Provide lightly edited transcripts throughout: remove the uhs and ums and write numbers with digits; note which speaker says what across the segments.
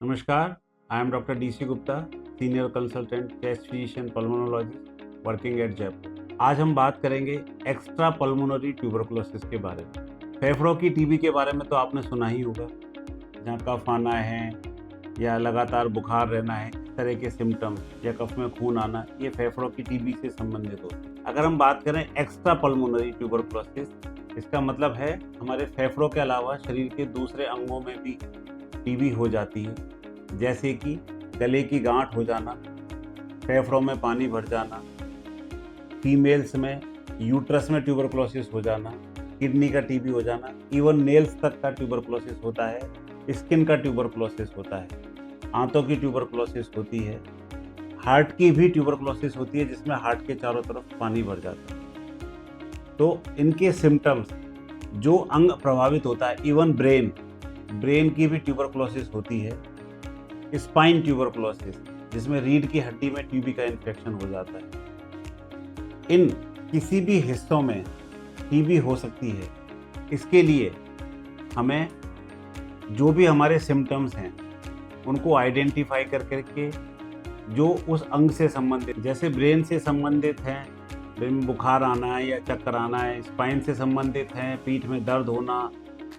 Speaker 1: नमस्कार, I am doctor D C Gupta, senior consultant chest physician pulmonologist working at Jaipur. आज हम बात करेंगे एक्स्ट्रा पल्मोनरी ट्यूबरकुलोसिस के बारे में। फेफड़ों की टीबी के बारे में तो आपने सुना ही होगा, जहाँ कफ आना है या लगातार बुखार रहना है, इस तरह के सिम्टम्स या कफ में खून आना, ये फेफड़ों की टीबी से संबंधित होते हैं। अगर हम बात करें एक्स्ट्रा पल्मोनरी ट्यूबरकुलोसिस, इसका मतलब है हमारे फेफड़ों के अलावा शरीर के दूसरे अंगों में भी टीबी हो जाती है, जैसे कि गले की गांठ हो जाना, फेफड़ों में पानी भर जाना, फीमेल्स में यूट्रस में ट्यूबरकुलोसिस हो जाना, किडनी का टीबी हो जाना, इवन नेल्स तक का ट्यूबरकुलोसिस होता है, स्किन का ट्यूबरकुलोसिस होता है, आंतों की ट्यूबरकुलोसिस होती है, हार्ट की भी ट्यूबरकुलोसिस होती है जिसमें हार्ट के चारों तरफ पानी भर जाता है। तो इनके सिम्टम्स, जो अंग प्रभावित होता है, इवन ब्रेन की भी ट्यूबरकुलोसिस होती है, स्पाइन ट्यूबरकुलोसिस जिसमें रीढ़ की हड्डी में टीबी का इन्फेक्शन हो जाता है। इन किसी भी हिस्सों में टीबी हो सकती है। इसके लिए हमें जो भी हमारे सिम्टम्स हैं उनको आइडेंटिफाई करके जो उस अंग से संबंधित, जैसे ब्रेन से संबंधित हैं, ब्रेन में बुखार आना है या चक्कर आना है, स्पाइन से संबंधित हैं, पीठ में दर्द होना,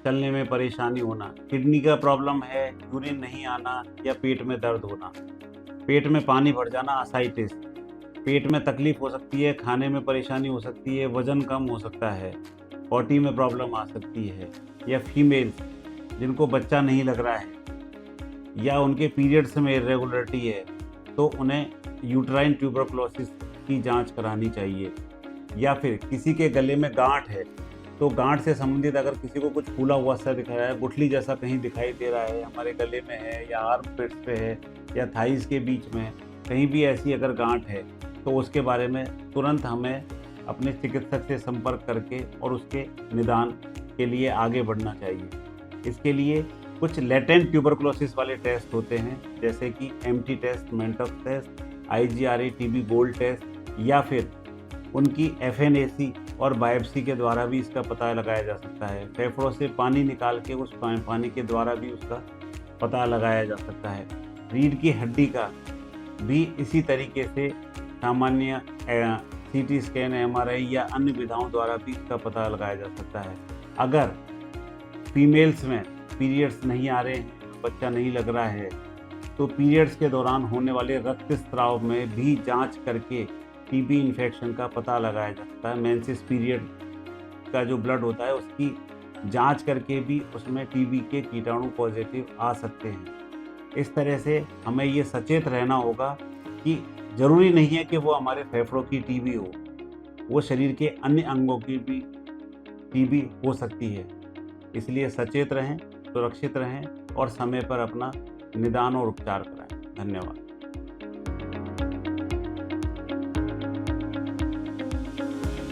Speaker 1: चलने में परेशानी होना, किडनी का प्रॉब्लम है, यूरिन नहीं आना या पेट में दर्द होना, पेट में पानी भर जाना, असाइटिस, पेट में तकलीफ हो सकती है, खाने में परेशानी हो सकती है, वजन कम हो सकता है, पॉटी में प्रॉब्लम आ सकती है, या फीमेल्स जिनको बच्चा नहीं लग रहा है या उनके पीरियड्स में इरेगुलरिटी है, तो उन्हें यूट्राइन ट्यूबरकुलोसिस की जांच करानी चाहिए। या फिर किसी के गले में गांठ है, तो गांठ से संबंधित अगर किसी को कुछ फूला हुआ सा दिख रहा है, गुठली जैसा कहीं दिखाई दे रहा है, हमारे गले में है या आर्म पिट्स पे है या थाइस के बीच में कहीं भी ऐसी अगर गांठ है, तो उसके बारे में तुरंत हमें अपने चिकित्सक से संपर्क करके और उसके निदान के लिए आगे बढ़ना चाहिए। इसके लिए कुछ लेटेंट ट्यूबरकुलोसिस वाले टेस्ट होते हैं, जैसे कि MT test, Mantoux test, IGRA TB gold test, या फिर उनकी FNAC और बायोप्सी के द्वारा भी इसका पता लगाया जा सकता है। फेफड़ों से पानी निकाल के उस पानी के द्वारा भी उसका पता लगाया जा सकता है। रीढ़ की हड्डी का भी इसी तरीके से सामान्य CT स्कैन, MRI या अन्य विधाओं द्वारा भी इसका पता लगाया जा सकता है। अगर फीमेल्स में पीरियड्स नहीं आ रहे हैं, बच्चा नहीं लग रहा है, तो पीरियड्स के दौरान होने वाले रक्तस्राव में भी जांच करके टीबी इन्फेक्शन का पता लगाया जा सकता है। मेंसेस पीरियड का जो ब्लड होता है उसकी जांच करके भी उसमें टीबी के कीटाणु पॉजिटिव आ सकते हैं। इस तरह से हमें ये सचेत रहना होगा कि ज़रूरी नहीं है कि वो हमारे फेफड़ों की टीबी हो, वो शरीर के अन्य अंगों की भी टीबी हो सकती है। इसलिए सचेत रहें, सुरक्षित रहें और समय पर अपना निदान और उपचार कराएं। धन्यवाद।